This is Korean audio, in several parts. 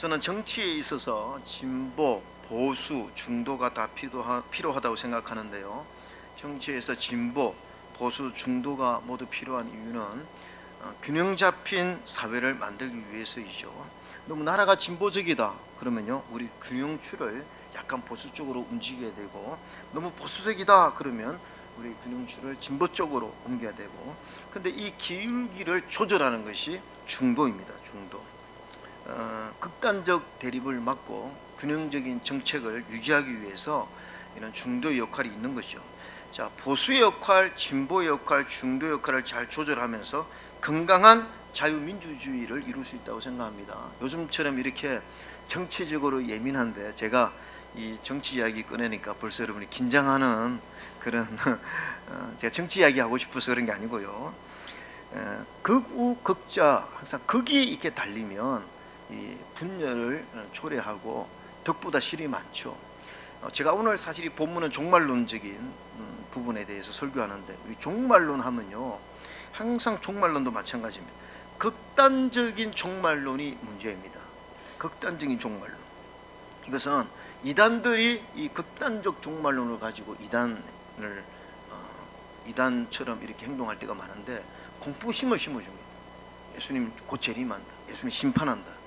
저는 정치에 있어서 진보, 보수, 중도가 다 필요하다고 생각하는데요. 정치에서 진보, 보수, 중도가 모두 필요한 이유는 균형 잡힌 사회를 만들기 위해서이죠. 너무 나라가 진보적이다 그러면요, 우리 균형추를 약간 보수 쪽으로 움직여야 되고, 너무 보수적이다 그러면 우리 균형추를 진보 쪽으로 옮겨야 되고, 근데 이 기울기를 조절하는 것이 중도입니다. 중도. 극단적 대립을 막고 균형적인 정책을 유지하기 위해서 이런 중도의 역할이 있는 것이죠. 자, 보수의 역할, 진보의 역할, 중도의 역할을 잘 조절하면서 건강한 자유민주주의를 이룰 수 있다고 생각합니다. 요즘처럼 이렇게 정치적으로 예민한데 제가 이 정치 이야기 꺼내니까 벌써 여러분이 긴장하는 그런 제가 정치 이야기 하고 싶어서 그런 게 아니고요. 극우 극자, 항상 극이 이렇게 달리면 이 분열을 초래하고 덕보다 실이 많죠. 제가 오늘 사실 이 본문은 종말론적인 부분에 대해서 설교하는데, 우리 종말론 하면요, 항상 종말론도 마찬가지입니다. 극단적인 종말론이 문제입니다. 극단적인 종말론. 이것은 이단들이 이 극단적 종말론을 가지고 이단처럼 이렇게 행동할 때가 많은데, 공포심을 심어줍니다. 예수님 곧 재림한다, 예수님 심판한다.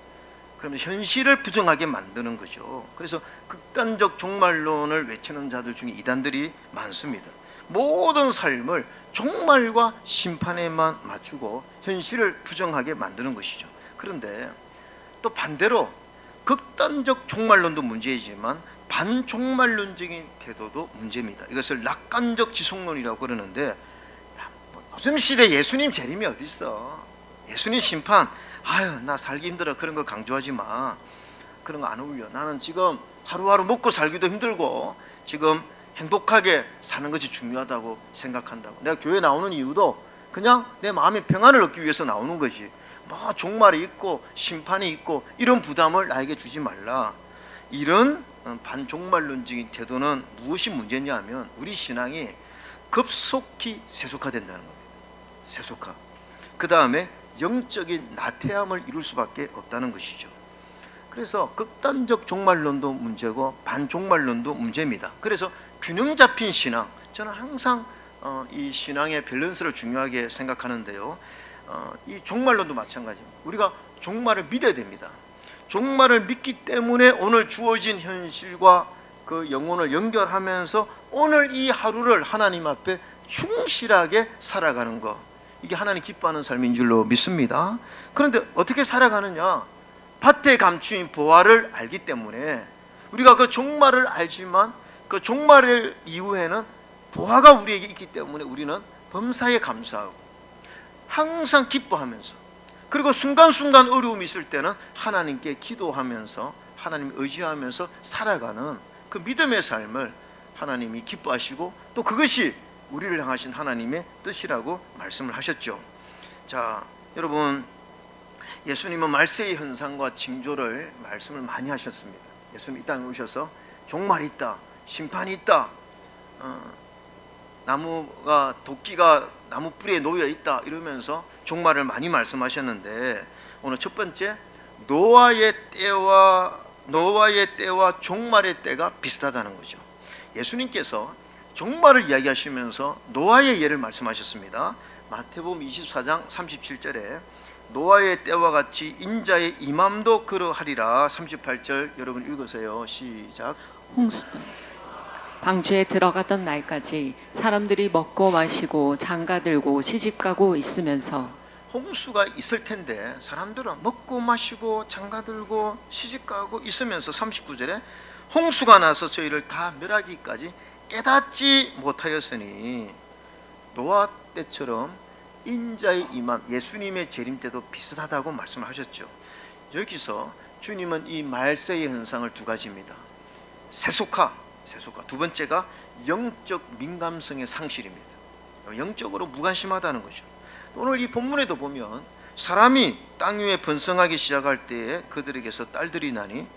그러면 현실을 부정하게 만드는 거죠. 그래서 극단적 종말론을 외치는 자들 중에 이단들이 많습니다. 모든 삶을 종말과 심판에만 맞추고 현실을 부정하게 만드는 것이죠. 그런데 또 반대로 극단적 종말론도 문제이지만 반종말론적인 태도도 문제입니다. 이것을 낙관적 지속론이라고 그러는데, 요즘 시대 예수님 재림이 어디 있어? 예수님 심판, 아유 나 살기 힘들어, 그런 거 강조하지 마. 그런 거 안 어울려. 나는 지금 하루하루 먹고 살기도 힘들고 지금 행복하게 사는 것이 중요하다고 생각한다고. 내가 교회 나오는 이유도 그냥 내 마음의 평안을 얻기 위해서 나오는 것이, 뭐 종말이 있고 심판이 있고 이런 부담을 나에게 주지 말라. 이런 반종말론적인 태도는 무엇이 문제냐 하면, 우리 신앙이 급속히 세속화된다는 겁니다. 세속화. 그 다음에 영적인 나태함을 이룰 수밖에 없다는 것이죠. 그래서 극단적 종말론도 문제고 반종말론도 문제입니다. 그래서 균형 잡힌 신앙, 저는 항상 이 신앙의 밸런스를 중요하게 생각하는데요. 이 종말론도 마찬가지입니다. 우리가 종말을 믿어야 됩니다. 종말을 믿기 때문에 오늘 주어진 현실과 그 영혼을 연결하면서 오늘 이 하루를 하나님 앞에 충실하게 살아가는 것, 이게 하나님 기뻐하는 삶인 줄로 믿습니다. 그런데 어떻게 살아가느냐? 밭에 감추인 보화를 알기 때문에, 우리가 그 종말을 알지만 그 종말 이후에는 보화가 우리에게 있기 때문에 우리는 범사에 감사하고 항상 기뻐하면서, 그리고 순간순간 어려움이 있을 때는 하나님께 기도하면서 하나님 의지하면서 살아가는 그 믿음의 삶을 하나님이 기뻐하시고, 또 그것이 우리를 향하신 하나님의 뜻이라고 말씀을 하셨죠. 자, 여러분, 예수님은 말세의 현상과 징조를 말씀을 많이 하셨습니다. 예수님 이 땅에 오셔서 종말이 있다, 심판이 있다, 나무가, 도끼가 나무 뿌리에 놓여 있다, 이러면서 종말을 많이 말씀하셨는데, 오늘 첫 번째, 노아의 때와 종말의 때가 비슷하다는 거죠. 예수님께서 종말을 이야기하시면서 노아의 예를 말씀하셨습니다. 마태복음 24장 37절에 노아의 때와 같이 인자의 임함도 그러하리라. 38절 여러분 읽으세요. 시작. 홍수도 방주에 들어가던 날까지 사람들이 먹고 마시고 장가들고 시집가고 있으면서, 홍수가 있을 텐데 사람들은 먹고 마시고 장가들고 시집가고 있으면서 39절에 홍수가 나서 저희를 다 멸하기까지 깨닫지 못하였으니, 노아 때처럼 인자의 임함, 예수님의 재림 때도 비슷하다고 말씀을 하셨죠. 여기서 주님은 이 말세의 현상을 두 가지입니다. 세속화. 두 번째가 영적 민감성의 상실입니다. 영적으로 무관심하다는 거죠. 오늘 이 본문에도 보면 사람이 땅 위에 번성하기 시작할 때에 그들에게서 딸들이 나니,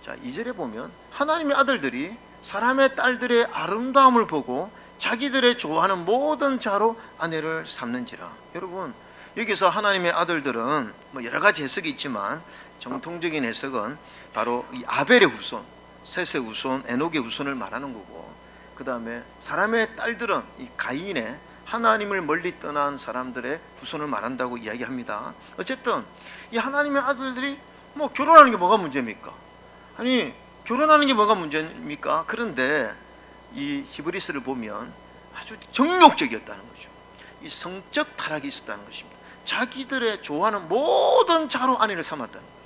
자 2절에 보면 하나님의 아들들이 사람의 딸들의 아름다움을 보고 자기들의 좋아하는 모든 자로 아내를 삼는지라. 여러분, 여기서 하나님의 아들들은 뭐 여러 가지 해석이 있지만 정통적인 해석은 바로 이 아벨의 후손, 셋의 후손, 에녹의 후손을 말하는 거고, 그 다음에 사람의 딸들은 이 가인의 하나님을 멀리 떠난 사람들의 후손을 말한다고 이야기합니다. 어쨌든 이 하나님의 아들들이 뭐 결혼하는 게 뭐가 문제입니까? 아니 결혼하는 게 뭐가 문제입니까? 그런데 이 히브리서를 보면 아주 정욕적이었다는 거죠. 이 성적 타락이 있었다는 것입니다. 자기들의 좋아하는 모든 자로 아내를 삼았다는 거예요.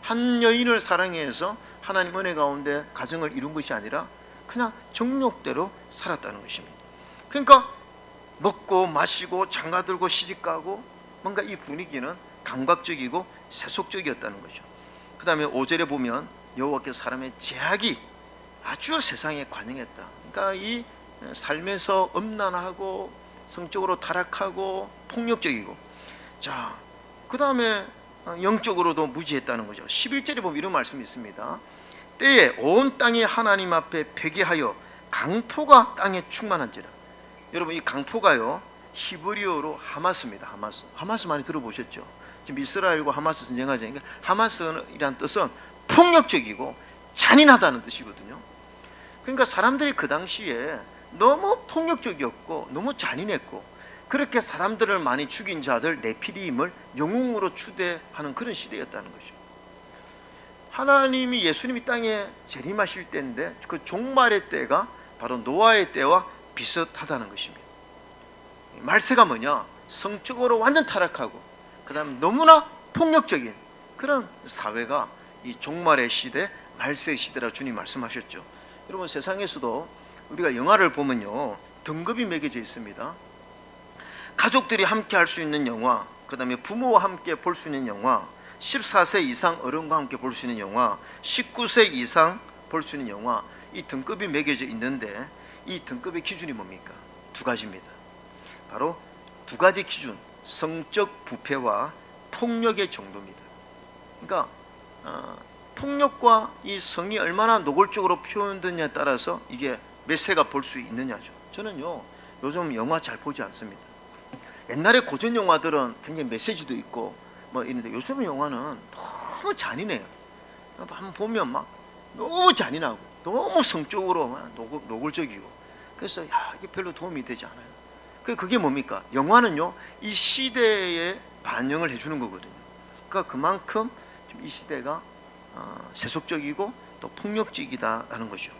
한 여인을 사랑해서 하나님 은혜 가운데 가정을 이룬 것이 아니라 그냥 정욕대로 살았다는 것입니다. 그러니까 먹고 마시고 장가들고 시집가고 뭔가 이 분위기는 감각적이고 세속적이었다는 거죠. 그 다음에 5절에 보면 여호와께서 사람의 제약이 아주 세상에 관영했다. 그러니까 이 삶에서 음란하고 성적으로 타락하고 폭력적이고, 자, 그 다음에 영적으로도 무지했다는 거죠. 11절에 보면 이런 말씀이 있습니다. 때에 온 땅이 하나님 앞에 회개하여 강포가 땅에 충만한지라. 여러분 이 강포가요 히브리어로 하마스입니다. 하마스 많이 들어보셨죠? 지금 이스라엘과 하마스 전쟁하자니까 하마스이란 뜻은 폭력적이고 잔인하다는 뜻이거든요. 그러니까 사람들이 그 당시에 너무 폭력적이었고 너무 잔인했고, 그렇게 사람들을 많이 죽인 자들 네피림을 영웅으로 추대하는 그런 시대였다는 것이죠. 하나님이 예수님이 땅에 재림하실 때인데 그 종말의 때가 바로 노아의 때와 비슷하다는 것입니다. 말세가 뭐냐? 성적으로 완전 타락하고 그 다음 너무나 폭력적인 그런 사회가 이 종말의 시대, 말세의 시대라 주님 말씀하셨죠. 여러분 세상에서도 우리가 영화를 보면요 등급이 매겨져 있습니다. 가족들이 함께 할 수 있는 영화, 그 다음에 부모와 함께 볼 수 있는 영화, 14세 이상 어른과 함께 볼 수 있는 영화, 19세 이상 볼 수 있는 영화, 이 등급이 매겨져 있는데 이 등급의 기준이 뭡니까? 두 가지입니다. 바로 두 가지 기준, 성적 부패와 폭력의 정도입니다. 그러니까 폭력과 이 성이 얼마나 노골적으로 표현되느냐에 따라서 이게 몇 세가 볼 수 있느냐죠. 저는요 요즘 영화 잘 보지 않습니다. 옛날에 고전 영화들은 굉장히 메시지도 있고 뭐 이런데 요즘 영화는 너무 잔인해요. 한번 보면 막 너무 잔인하고 너무 성적으로 막 노골적이고, 그래서 야 이게 별로 도움이 되지 않아요. 그게 뭡니까? 영화는요 이 시대에 반영을 해주는 거거든요. 그러니까 그만큼 이 시대가 세속적이고 또 폭력적이다라는 것이죠.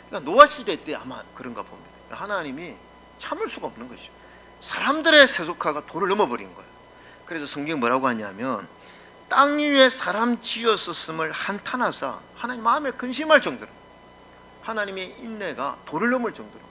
그러니까 노아 시대 때 아마 그런가 봅니다. 그러니까 하나님이 참을 수가 없는 것이죠. 사람들의 세속화가 도를 넘어버린 거예요. 그래서 성경 뭐라고 하냐면 땅 위에 사람 지었었음을 한탄하사 하나님 마음에 근심할 정도로 하나님의 인내가 도를 넘을 정도로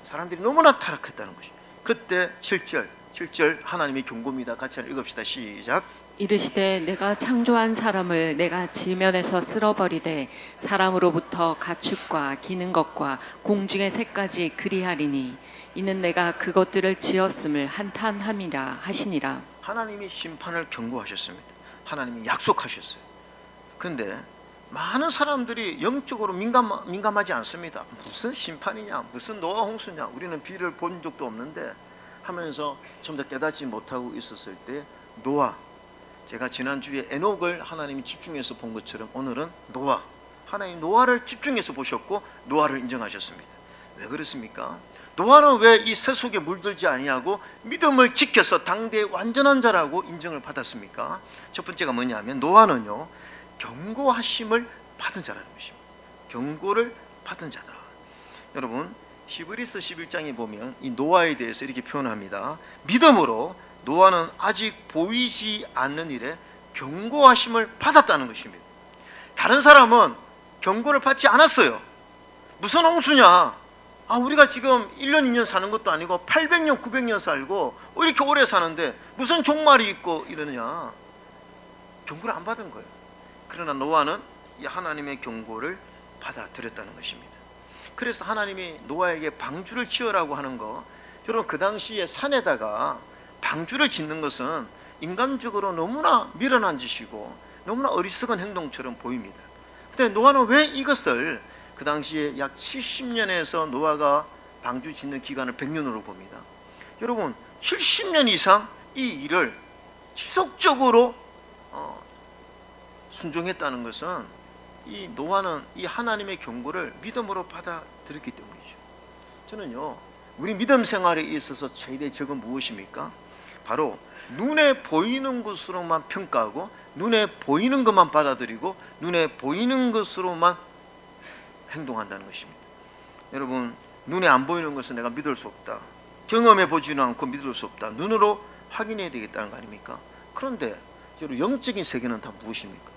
사람들이 너무나 타락했다는 것이죠. 그때 7절 하나님의 경고입니다. 같이 읽읍시다. 시작. 이르시되 내가 창조한 사람을 내가 지면에서 쓸어버리되 사람으로부터 가축과 기는 것과 공중의 새까지 그리하리니 이는 내가 그것들을 지었음을 한탄함이라 하시니라. 하나님이 심판을 경고하셨습니다. 하나님이 약속하셨어요. 그런데 많은 사람들이 영적으로 민감하지 않습니다. 무슨 심판이냐, 무슨 노아 홍수냐, 우리는 비를 본 적도 없는데 하면서 전부 다 깨닫지 못하고 있었을 때 노아, 제가 지난주에 에녹을 하나님이 집중해서 본 것처럼 오늘은 노아, 하나님 노아를 집중해서 보셨고 노아를 인정하셨습니다. 왜 그렇습니까? 노아는 왜 이 세속에 물들지 아니하고 믿음을 지켜서 당대의 완전한 자라고 인정을 받았습니까? 첫 번째가 뭐냐면 노아는요 경고하심을 받은 자라는 것입니다. 경고를 받은 자다. 여러분 히브리서 11장에 보면 이 노아에 대해서 이렇게 표현합니다. 믿음으로 노아는 아직 보이지 않는 일에 경고하심을 받았다는 것입니다. 다른 사람은 경고를 받지 않았어요. 무슨 홍수냐, 우리가 지금 1년 2년 사는 것도 아니고 800년 900년 살고 이렇게 오래 사는데 무슨 종말이 있고 이러느냐, 경고를 안 받은 거예요. 그러나 노아는 이 하나님의 경고를 받아들였다는 것입니다. 그래서 하나님이 노아에게 방주를 지으라고 하는 거, 여러분 그 당시에 산에다가 방주를 짓는 것은 인간적으로 너무나 미련한 짓이고 너무나 어리석은 행동처럼 보입니다. 근데 노아는 왜 이것을, 그 당시에 약 70년에서 노아가 방주 짓는 기간을 100년으로 봅니다. 여러분 70년 이상 이 일을 지속적으로 순종했다는 것은 이 노아는 이 하나님의 경고를 믿음으로 받아들였기 때문이죠. 저는요, 우리 믿음 생활에 있어서 최대 적은 무엇입니까? 바로 눈에 보이는 것으로만 평가하고 눈에 보이는 것만 받아들이고 눈에 보이는 것으로만 행동한다는 것입니다. 여러분, 눈에 안 보이는 것은 내가 믿을 수 없다. 경험해 보지는 않고 믿을 수 없다. 눈으로 확인해야 되겠다는 거 아닙니까? 그런데 여러분, 영적인 세계는 다 무엇입니까?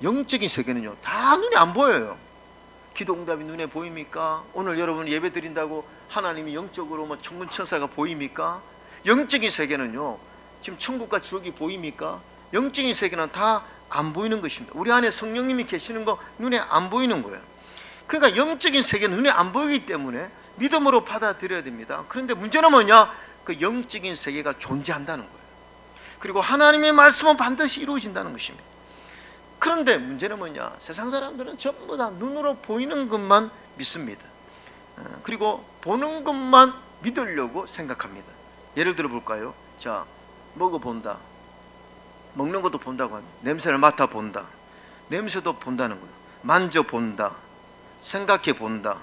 영적인 세계는요, 다 눈에 안 보여요. 기도응답이 눈에 보입니까? 오늘 여러분 예배 드린다고 하나님이 영적으로 뭐 천군 천사가 보입니까? 영적인 세계는요, 지금 천국과 지옥이 보입니까? 영적인 세계는 다 안 보이는 것입니다. 우리 안에 성령님이 계시는 거 눈에 안 보이는 거예요. 그러니까 영적인 세계는 눈에 안 보이기 때문에 믿음으로 받아들여야 됩니다. 그런데 문제는 뭐냐? 그 영적인 세계가 존재한다는 거예요. 그리고 하나님의 말씀은 반드시 이루어진다는 것입니다. 그런데 문제는 뭐냐? 세상 사람들은 전부 다 눈으로 보이는 것만 믿습니다. 그리고 보는 것만 믿으려고 생각합니다. 예를 들어 볼까요? 자, 먹어본다. 먹는 것도 본다고 합니다. 냄새를 맡아본다. 냄새도 본다는 거예요. 만져본다. 생각해본다.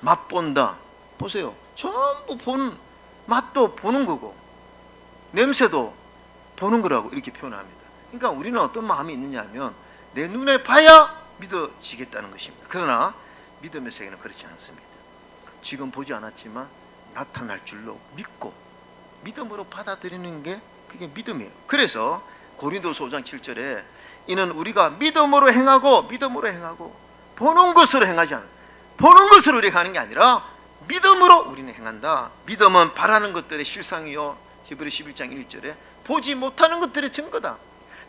맛본다. 보세요. 전부 맛도 보는 거고 냄새도 보는 거라고 이렇게 표현합니다. 그러니까 우리는 어떤 마음이 있느냐 하면 내 눈에 봐야 믿어지겠다는 것입니다. 그러나 믿음의 세계는 그렇지 않습니다. 지금 보지 않았지만 나타날 줄로 믿고 믿음으로 받아들이는 게 그게 믿음이에요. 그래서 고린도서 5장 7절에 이는 우리가 믿음으로 행하고 보는 것으로 행하지 않아요. 보는 것으로 우리가 하는 게 아니라 믿음으로 우리는 행한다. 믿음은 바라는 것들의 실상이요, 히브리 11장 1절에 보지 못하는 것들의 증거다.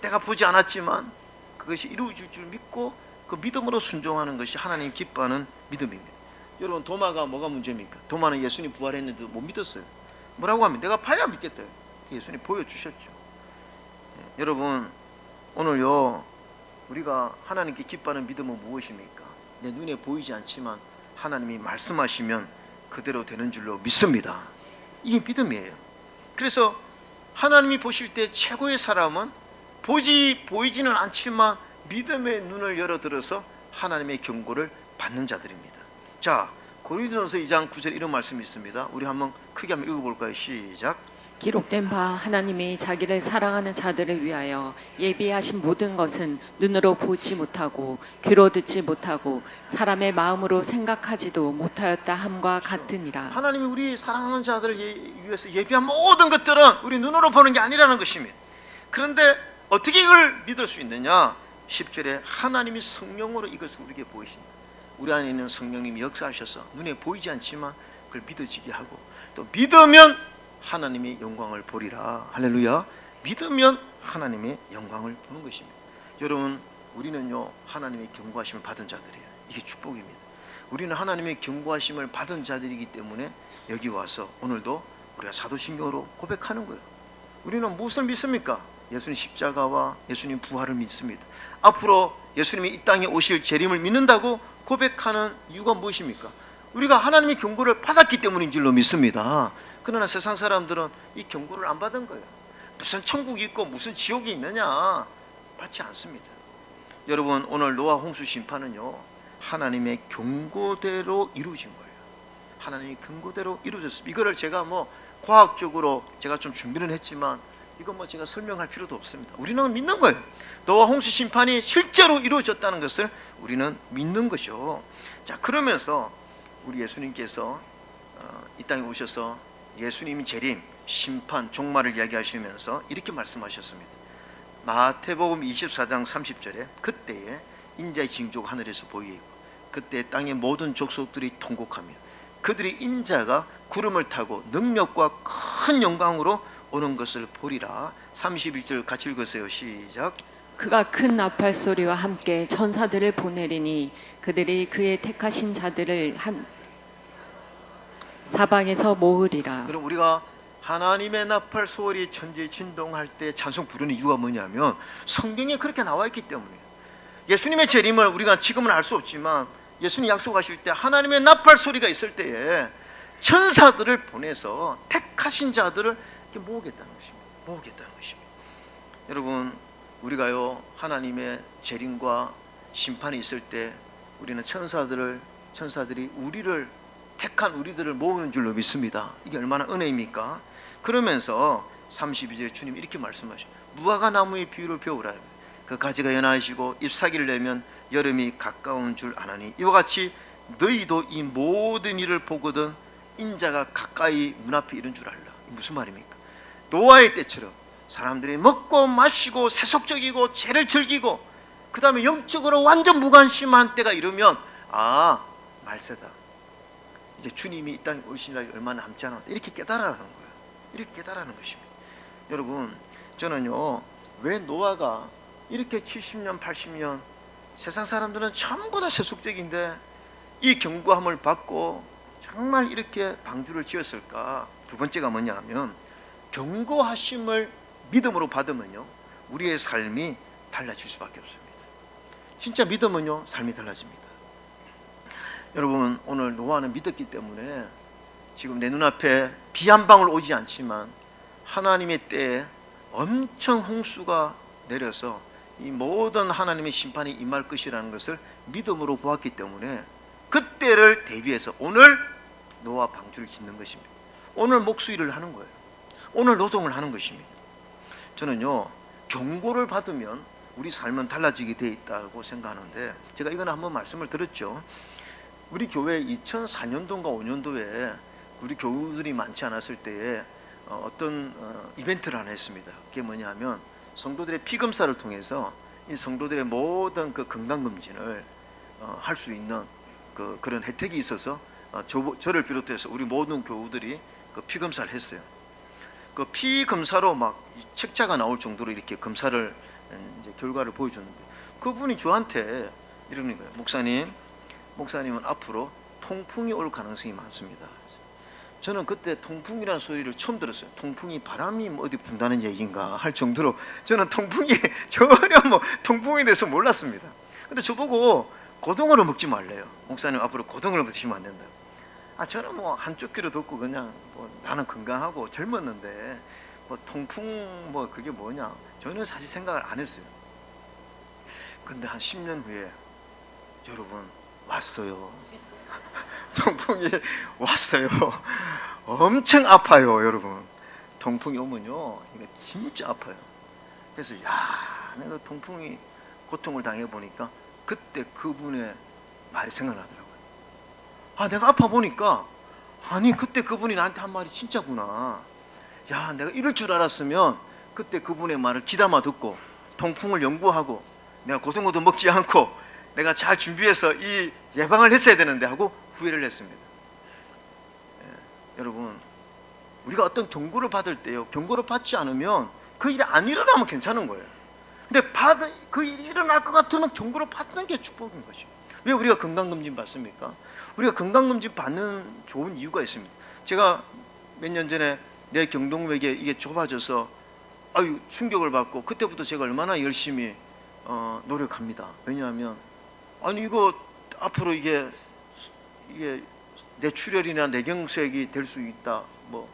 내가 보지 않았지만 그것이 이루어질 줄 믿고 그 믿음으로 순종하는 것이 하나님 기뻐하는 믿음입니다. 여러분, 도마가 뭐가 문제입니까? 도마는 예수님 부활했는데도 못 믿었어요. 뭐라고 하면 내가 봐야 믿겠다. 예수님 보여주셨죠. 여러분, 오늘요, 우리가 하나님께 기뻐하는 믿음은 무엇입니까? 내 눈에 보이지 않지만 하나님이 말씀하시면 그대로 되는 줄로 믿습니다. 이게 믿음이에요. 그래서 하나님이 보실 때 최고의 사람은 보이지는 않지만 믿음의 눈을 열어들어서 하나님의 경고를 받는 자들입니다. 자, 고린도전서 2장 9절 이런 말씀이 있습니다. 우리 한번 크게 한번 읽어볼까요? 시작. 기록된 바 하나님이 자기를 사랑하는 자들을 위하여 예비하신 모든 것은 눈으로 보지 못하고 귀로 듣지 못하고 사람의 마음으로 생각하지도 못하였다 함과 같으니라. 하나님이 우리 사랑하는 자들을 위해서 예비한 모든 것들은 우리 눈으로 보는 게 아니라는 것입니다. 그런데 어떻게 이걸 믿을 수 있느냐? 10절에 하나님이 성령으로 이것을 우리에게 보이신다. 우리 안에 있는 성령님이 역사하셔서 눈에 보이지 않지만 그걸 믿어지게 하고, 또 믿으면 하나님의 영광을 보리라. 할렐루야. 믿으면 하나님의 영광을 보는 것입니다. 여러분, 우리는요, 하나님의 경고하심을 받은 자들이에요. 이게 축복입니다. 우리는 하나님의 경고하심을 받은 자들이기 때문에 여기 와서 오늘도 우리가 사도신경으로 고백하는 거예요. 우리는 무엇을 믿습니까? 예수님 십자가와 예수님 부활을 믿습니다. 앞으로 예수님이 이 땅에 오실 재림을 믿는다고 고백하는 이유가 무엇입니까? 우리가 하나님의 경고를 받았기 때문인 줄로 믿습니다. 그러나 세상 사람들은 이 경고를 안 받은 거예요. 무슨 천국이 있고 무슨 지옥이 있느냐, 받지 않습니다. 여러분, 오늘 노아 홍수 심판은요, 하나님의 경고대로 이루어진 거예요. 하나님의 경고대로 이루어졌습니다. 이거를 제가 과학적으로 제가 좀 준비는 했지만 이건 제가 설명할 필요도 없습니다. 우리는 믿는 거예요. 노아 홍수 심판이 실제로 이루어졌다는 것을 우리는 믿는 것이죠. 자, 그러면서 우리 예수님께서 이 땅에 오셔서 예수님이 재림, 심판, 종말을 이야기하시면서 이렇게 말씀하셨습니다. 마태복음 24장 30절에 그때에 인자의 징조가 하늘에서 보이고 그때 땅의 모든 족속들이 통곡하며 그들이 인자가 구름을 타고 능력과 큰 영광으로 오는 것을 보리라. 31절 같이 읽으세요. 시작. 그가 큰 나팔 소리와 함께 천사들을 보내리니 그들이 그의 택하신 자들을 한 사방에서 모으리라. 그럼 우리가 하나님의 나팔 소리 천지에 진동할 때 찬송 부르는 이유가 뭐냐면 성경에 그렇게 나와 있기 때문이에요. 예수님의 재림을 우리가 지금은 알 수 없지만 예수님 약속하실 때 하나님의 나팔 소리가 있을 때에 천사들을 보내서 택하신 자들을 모으겠다는 것입니다. 모으겠다는 것입니다. 여러분, 우리가요 하나님의 재림과 심판이 있을 때 우리는 천사들이 우리를 택한 우리들을 모으는 줄로 믿습니다. 이게 얼마나 은혜입니까? 그러면서 32절에 주님 이렇게 말씀하시죠. 무화과 나무의 비유를 배우라. 그 가지가 연하시고 잎사귀를 내면 여름이 가까운 줄 아나니 이와 같이 너희도 이 모든 일을 보거든 인자가 가까이 문 앞에 이른 줄 알라. 무슨 말입니까? 노아의 때처럼 사람들이 먹고 마시고 세속적이고 죄를 즐기고 그 다음에 영적으로 완전 무관심한 때가 이르면 아, 말세다. 이제 주님이 이 땅에 오실 날이 얼마 남지 않았다. 이렇게 깨달아라는 거예요. 이렇게 깨달아는 것입니다. 여러분, 저는요 왜 노아가 이렇게 70년 80년 세상 사람들은 전부 다 세속적인데 이 경고함을 받고 정말 이렇게 방주를 지었을까? 두 번째가 뭐냐 하면 경고하심을 믿음으로 받으면요 우리의 삶이 달라질 수밖에 없습니다. 진짜 믿으면요 삶이 달라집니다. 여러분, 오늘 노아는 믿었기 때문에 지금 내 눈앞에 비 한 방울 오지 않지만 하나님의 때에 엄청 홍수가 내려서 이 모든 하나님의 심판이 임할 것이라는 것을 믿음으로 보았기 때문에 그때를 대비해서 오늘 노아 방주를 짓는 것입니다. 오늘 목수일을 하는 거예요. 오늘 노동을 하는 것입니다. 저는요 경고를 받으면 우리 삶은 달라지게 돼 있다고 생각하는데, 제가 이건 한번 말씀을 드렸죠. 우리 교회 2004년도인가 5년도에 우리 교우들이 많지 않았을 때에 어떤 이벤트를 하나 했습니다. 그게 뭐냐 하면 성도들의 피검사를 통해서 이 성도들의 모든 그 건강검진을 할 수 있는 그런 혜택이 있어서 저를 비롯해서 우리 모든 교우들이 그 피검사를 했어요. 그 피검사로 막 책자가 나올 정도로 이렇게 검사를 이제 결과를 보여줬는데 그분이 저한테 이러는 거예요. 목사님은 앞으로 통풍이 올 가능성이 많습니다. 저는 그때 통풍이라는 소리를 처음 들었어요. 통풍이 바람이 어디 분다는 얘기인가 할 정도로 저는 통풍이 전혀 통풍에 대해서 몰랐습니다. 근데 저보고 고등어를 먹지 말래요. 목사님 앞으로 고등어를 드시면 안 된다. 저는 한쪽 귀로 듣고 그냥 나는 건강하고 젊었는데 통풍 그게 뭐냐 저는 사실 생각을 안 했어요. 근데 한 10년 후에 여러분 왔어요. 통풍이 왔어요. 엄청 아파요, 여러분. 통풍이 오면요, 이거 진짜 아파요. 그래서 내가 통풍이 고통을 당해 보니까 그때 그분의 말이 생각나더라고요. 내가 아파 보니까 그때 그분이 나한테 한 말이 진짜구나. 내가 이럴 줄 알았으면 그때 그분의 말을 귀담아 듣고 통풍을 연구하고 내가 고등어도 먹지 않고 내가 잘 준비해서 이 예방을 했어야 되는데 하고 후회를 했습니다. 여러분, 우리가 어떤 경고를 받을 때요, 경고를 받지 않으면 그 일이 안 일어나면 괜찮은 거예요. 근데 그 일이 일어날 것 같으면 경고를 받는 게 축복인 거죠. 왜 우리가 건강검진 받습니까? 우리가 건강검진 받는 좋은 이유가 있습니다. 제가 몇 년 전에 내 경동맥에 이게 좁아져서 충격을 받고 그때부터 제가 얼마나 열심히 노력합니다. 왜냐하면 이거 앞으로 이게 뇌출혈이나 뇌경색이 될 수 있다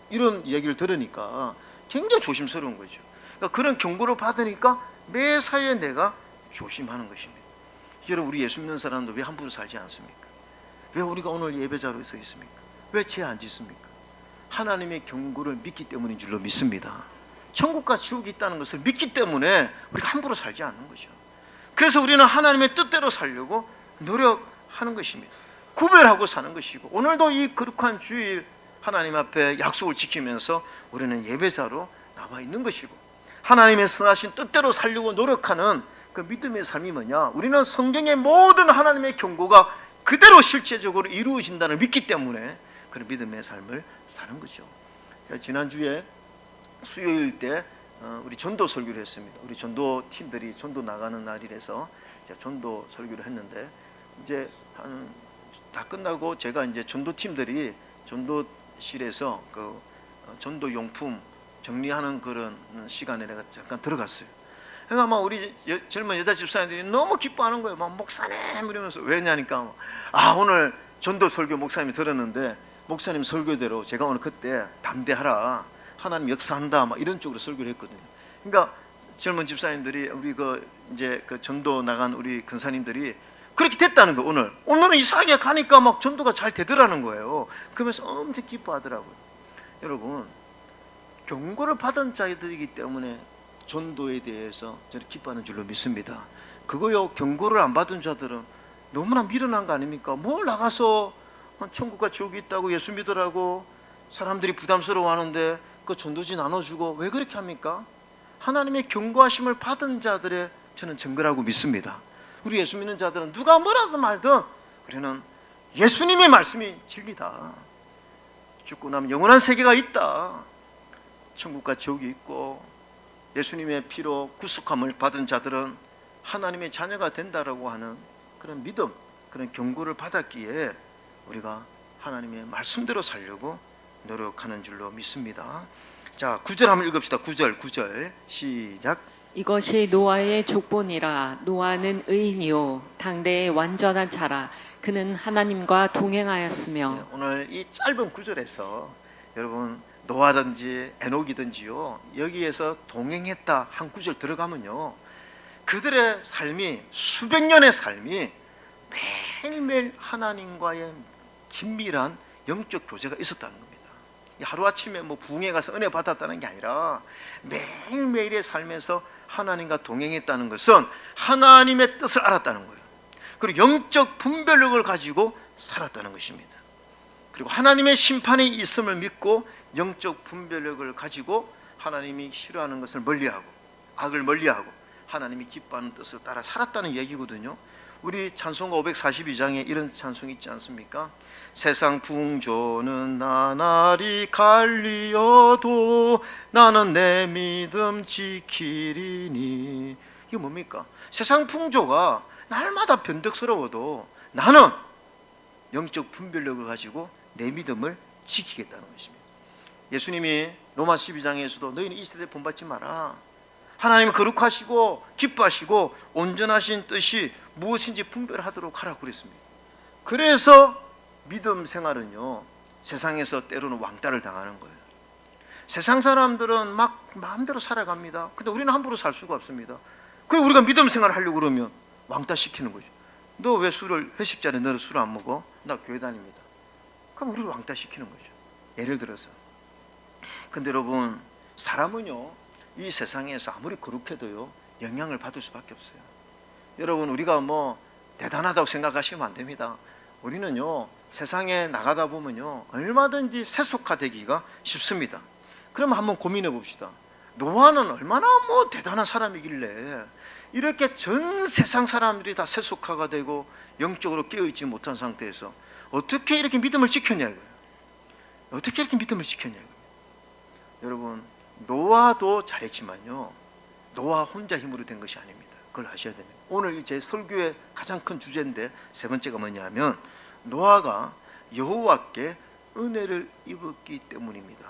이런 얘기를 들으니까 굉장히 조심스러운 거죠. 그러니까 그런 경고를 받으니까 매사에 내가 조심하는 것입니다. 여러분, 우리 예수 믿는 사람도 왜 함부로 살지 않습니까? 왜 우리가 오늘 예배자로 서 있습니까? 왜 죄 안 짓습니까? 하나님의 경고를 믿기 때문인 줄로 믿습니다. 천국과 지옥이 있다는 것을 믿기 때문에 우리가 함부로 살지 않는 거죠. 그래서 우리는 하나님의 뜻대로 살려고 노력하는 것입니다. 구별하고 사는 것이고, 오늘도 이 거룩한 주일 하나님 앞에 약속을 지키면서 우리는 예배자로 나와 있는 것이고, 하나님의 선하신 뜻대로 살려고 노력하는 그 믿음의 삶이 뭐냐? 우리는 성경의 모든 하나님의 경고가 그대로 실제적으로 이루어진다는 믿기 때문에 그런 믿음의 삶을 사는 거죠. 제가 지난주에 수요일 때 우리 전도 설교를 했습니다. 우리 전도 팀들이 전도 나가는 날이라서 제가 전도 설교를 했는데, 이제 다 끝나고 제가 이제 전도 팀들이 전도실에서 그 전도 용품 정리하는 그런 시간에 내가 잠깐 들어갔어요. 그러니까 막 우리 젊은 여자 집사님들이 너무 기뻐하는 거예요. 막 목사님 이러면서. 왜냐니까 오늘 전도 설교 목사님이 들었는데 목사님 설교대로 제가 오늘 그때 담대하라, 하나님 역사한다 막 이런 쪽으로 설교를 했거든요. 그러니까 젊은 집사님들이 우리 이제 전도 나간 우리 근사님들이 그렇게 됐다는 거. 오늘은 이상하게 가니까 막 전도가 잘 되더라는 거예요. 그러면서 엄청 기뻐하더라고요. 여러분, 경고를 받은 자들이기 때문에 전도에 대해서 저는 기뻐하는 줄로 믿습니다. 그거요, 경고를 안 받은 자들은 너무나 미련한 거 아닙니까? 뭘 나가서 천국과 지옥이 있다고 예수 믿으라고 사람들이 부담스러워하는데 그 전도지 나눠주고 왜 그렇게 합니까? 하나님의 경고하심을 받은 자들의 저는 증거라고 믿습니다. 우리 예수 믿는 자들은 누가 뭐라든 말든 우리는 예수님의 말씀이 진리다. 죽고 나면 영원한 세계가 있다. 천국과 지옥이 있고 예수님의 피로 구속함을 받은 자들은 하나님의 자녀가 된다라고 하는 그런 믿음, 그런 경고를 받았기에 우리가 하나님의 말씀대로 살려고 노력하는 줄로 믿습니다. 자, 9절 한번 읽읍시다. 9절 시작. 이것이 노아의 족본이라. 노아는 의인이요 당대의 완전한 자라. 그는 하나님과 동행하였으며. 네, 오늘 이 짧은 구절에서 여러분 노아든지 에녹이든지요 여기에서 동행했다 한 구절 들어가면요 그들의 삶이 수백 년의 삶이 매일매일 하나님과의 긴밀한 영적 교제가 있었다는 겁니다. 하루아침에 뭐 부흥회 가서 은혜 받았다는 게 아니라 매일매일의 삶에서 하나님과 동행했다는 것은 하나님의 뜻을 알았다는 거예요. 그리고 영적 분별력을 가지고 살았다는 것입니다. 그리고 하나님의 심판이 있음을 믿고 영적 분별력을 가지고 하나님이 싫어하는 것을 멀리하고 악을 멀리하고 하나님이 기뻐하는 뜻을 따라 살았다는 얘기거든요. 우리 찬송가 542장에 이런 찬송이 있지 않습니까? 세상 풍조는 나날이 갈리어도 나는 내 믿음 지키리니. 이게 뭡니까? 세상 풍조가 날마다 변덕스러워도 나는 영적 분별력을 가지고 내 믿음을 지키겠다는 것입니다. 예수님이 로마 12장에서도 너희는 이 세대에 본받지 마라. 하나님은 거룩하시고 기뻐하시고 온전하신 뜻이 무엇인지 분별하도록 하라고 그랬습니다. 그래서 믿음 생활은요 세상에서 때로는 왕따를 당하는 거예요. 세상 사람들은 막 마음대로 살아갑니다. 근데 우리는 함부로 살 수가 없습니다. 그리고 우리가 믿음 생활을 하려고 그러면 왕따 시키는 거죠. 너 왜 회식 자리에 너는 술 안 먹어? 나 교회 다닙니다. 그럼 우리를 왕따 시키는 거죠. 예를 들어서. 근데 여러분 사람은요 이 세상에서 아무리 거룩해도요 영향을 받을 수밖에 없어요. 여러분 우리가 뭐 대단하다고 생각하시면 안 됩니다. 우리는요 세상에 나가다 보면요 얼마든지 세속화되기가 쉽습니다. 그럼 한번 고민해 봅시다. 노아는 얼마나 뭐 대단한 사람이길래 이렇게 전 세상 사람들이 다 세속화가 되고 영적으로 깨어있지 못한 상태에서 어떻게 이렇게 믿음을 지켰냐고요. 어떻게 이렇게 믿음을 지켰냐고요. 여러분 노아도 잘했지만요 노아 혼자 힘으로 된 것이 아닙니다. 그걸 아셔야 됩니다. 오늘 제 설교의 가장 큰 주제인데 세 번째가 뭐냐면 노아가 여호와께 은혜를 입었기 때문입니다.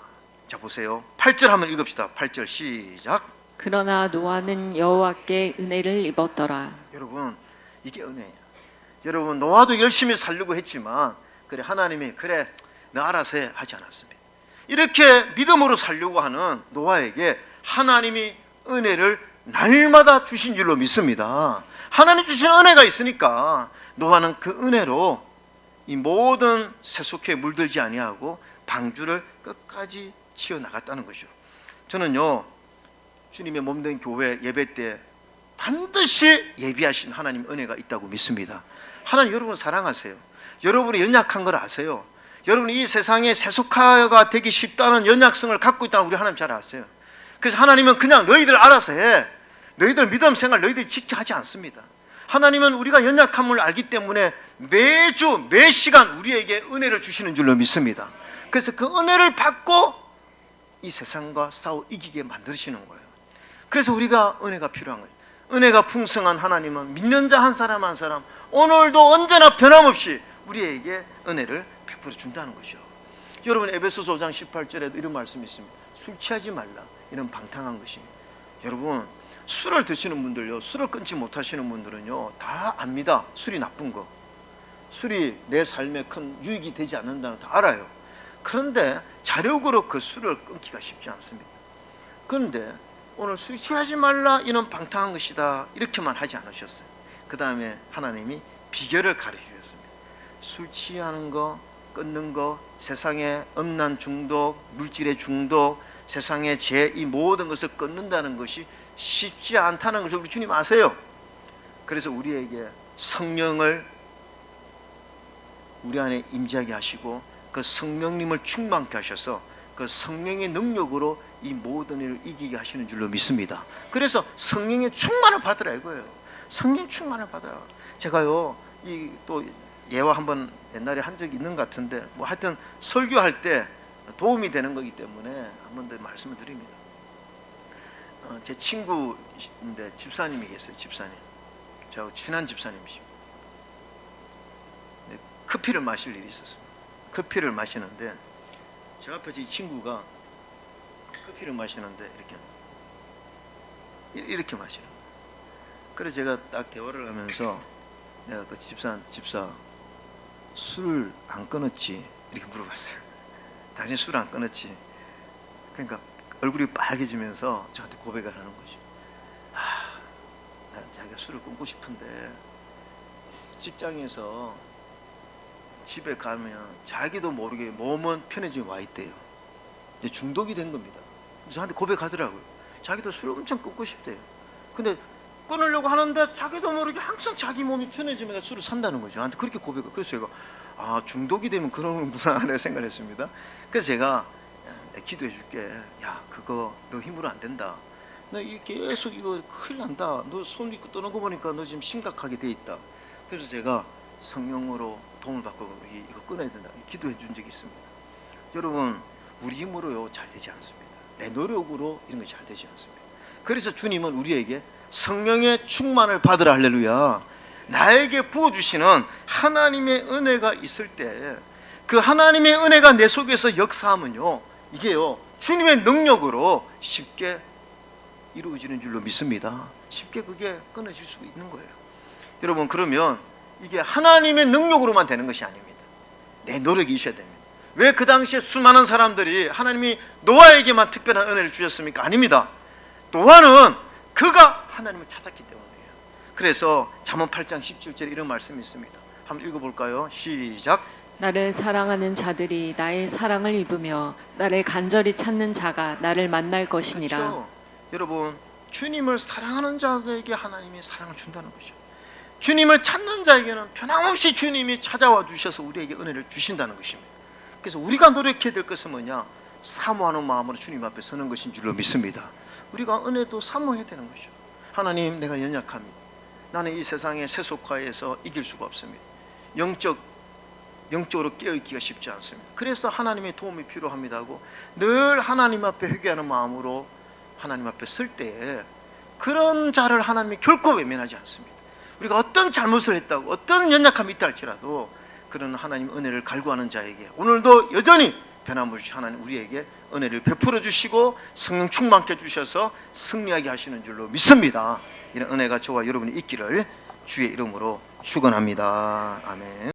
자 보세요. 8절 한번 읽읍시다. 8절 시작. 그러나 노아는 여호와께 은혜를 입었더라. 여러분 이게 은혜예요. 여러분 노아도 열심히 살려고 했지만 그래 하나님이 그래 너 알아서 해 하지 않았습니다. 이렇게 믿음으로 살려고 하는 노아에게 하나님이 은혜를 날마다 주신 줄로 믿습니다. 하나님 주신 은혜가 있으니까 노아는 그 은혜로 이 모든 세속에 물들지 아니하고 방주를 끝까지 치어나갔다는 것이죠. 저는요 주님의 몸된 교회 예배 때 반드시 예비하신 하나님 은혜가 있다고 믿습니다. 하나님 여러분을 사랑하세요. 여러분이 연약한 걸 아세요. 여러분이 이 세상에 세속화가 되기 쉽다는 연약성을 갖고 있다는 우리 하나님 잘 아세요. 그래서 하나님은 그냥 너희들 알아서 해. 너희들 믿음 생활 너희들이 직접 하지 않습니다. 하나님은 우리가 연약함을 알기 때문에 매주 매 시간 우리에게 은혜를 주시는 줄로 믿습니다. 그래서 그 은혜를 받고 이 세상과 싸워 이기게 만드시는 거예요. 그래서 우리가 은혜가 필요한 거예요. 은혜가 풍성한 하나님은 믿는 자 한 사람 한 사람 오늘도 언제나 변함없이 우리에게 은혜를 베풀어 준다는 것이죠. 여러분 에베소서 5장 18절에도 이런 말씀이 있습니다. 술 취하지 말라. 이런 방탕한 것이. 여러분 술을 드시는 분들요 술을 끊지 못하시는 분들은요 다 압니다. 술이 나쁜 거. 술이 내 삶에 큰 유익이 되지 않는다는 거 다 알아요. 그런데 자력으로 그 술을 끊기가 쉽지 않습니다. 그런데 오늘 술 취하지 말라 이는 방탕한 것이다 이렇게만 하지 않으셨어요. 그 다음에 하나님이 비결을 가르쳐 주셨습니다. 술 취하는 거, 끊는 거, 세상의 음란 중독, 물질의 중독, 세상의 죄, 이 모든 것을 끊는다는 것이 쉽지 않다는 것을 우리 주님 아세요. 그래서 우리에게 성령을 우리 안에 임재하게 하시고 그 성령님을 충만케 하셔서 그 성령의 능력으로 이 모든 일을 이기게 하시는 줄로 믿습니다. 그래서 성령의 충만을 받으라 이거예요. 성령 충만을 받아라. 제가요 이 또 예화 한번 옛날에 한 적이 있는 것 같은데 뭐 하여튼 설교할 때 도움이 되는 거기 때문에 한 번 더 말씀을 드립니다. 제 친구인데 집사님이 계세요. 집사님, 저하고 친한 집사님이십니다. 커피를 마실 일이 있었어요. 커피를 마시는데 저 앞에서 이 친구가 커피를 마시는데 이렇게 마시는 거예요. 그래서 제가 딱 대화를 하면서 내가 그 집사 술 안 끊었지? 이렇게 물어봤어요. 당신 술 안 끊었지? 그러니까 얼굴이 빨개지면서 저한테 고백을 하는 거죠. 난 자기가 술을 끊고 싶은데 직장에서 집에 가면 자기도 모르게 몸은 편해지게 와 있대요. 이제 중독이 된 겁니다. 저한테 고백하더라고요. 자기도 술을 엄청 끊고 싶대요. 근데 끊으려고 하는데 자기도 모르게 항상 자기 몸이 편해지면 술을 산다는 거죠. 저한테 그렇게 고백을. 그래서 제가 중독이 되면 그러는구나 하는 생각을 했습니다. 그래서 제가 내가 기도해 줄게. 야, 그거 너 힘으로 안 된다. 너 계속 이거 큰일 난다. 너 손 입고 떠는 거 보니까 너 지금 심각하게 돼 있다. 그래서 제가 성령으로 도움을 받고 이거 끊어야 된다 기도해 준 적이 있습니다. 여러분, 우리 힘으로요 잘 되지 않습니다. 내 노력으로 이런 거 잘 되지 않습니다. 그래서 주님은 우리에게 성령의 충만을 받으라. 할렐루야. 나에게 부어주시는 하나님의 은혜가 있을 때 그 하나님의 은혜가 내 속에서 역사하면요 이게요 주님의 능력으로 쉽게 이루어지는 줄로 믿습니다. 쉽게 그게 끊어질 수 있는 거예요. 여러분, 그러면 이게 하나님의 능력으로만 되는 것이 아닙니다. 내 노력이 있어야 됩니다. 왜 그 당시에 수많은 사람들이 하나님이 노아에게만 특별한 은혜를 주셨습니까? 아닙니다. 노아는 그가 하나님을 찾았기 때문이에요. 그래서 잠언 8장 17절에 이런 말씀이 있습니다. 한번 읽어볼까요? 시작. 나를 사랑하는 자들이 나의 사랑을 입으며 나를 간절히 찾는 자가 나를 만날 것이니라. 그렇죠. 여러분, 주님을 사랑하는 자들에게 하나님이 사랑을 준다는 거죠. 주님을 찾는 자에게는 변함없이 주님이 찾아와 주셔서 우리에게 은혜를 주신다는 것입니다. 그래서 우리가 노력해야 될 것은 뭐냐? 사모하는 마음으로 주님 앞에 서는 것인 줄로 믿습니다. 우리가 은혜도 사모해야 되는 거죠. 하나님, 내가 연약합니다. 나는 이 세상의 세속화에서 이길 수가 없습니다. 영적으로 깨어있기가 쉽지 않습니다. 그래서 하나님의 도움이 필요합니다 하고 늘 하나님 앞에 회개하는 마음으로 하나님 앞에 설 때에 그런 자를 하나님이 결코 외면하지 않습니다. 우리가 어떤 잘못을 했다고 어떤 연약함이 있다 할지라도 그런 하나님 은혜를 갈구하는 자에게 오늘도 여전히 변함없이 하나님 우리에게 은혜를 베풀어 주시고 성령 충만케 주셔서 승리하게 하시는 줄로 믿습니다. 이런 은혜가 저와 여러분이 있기를 주의 이름으로 축원합니다. 아멘.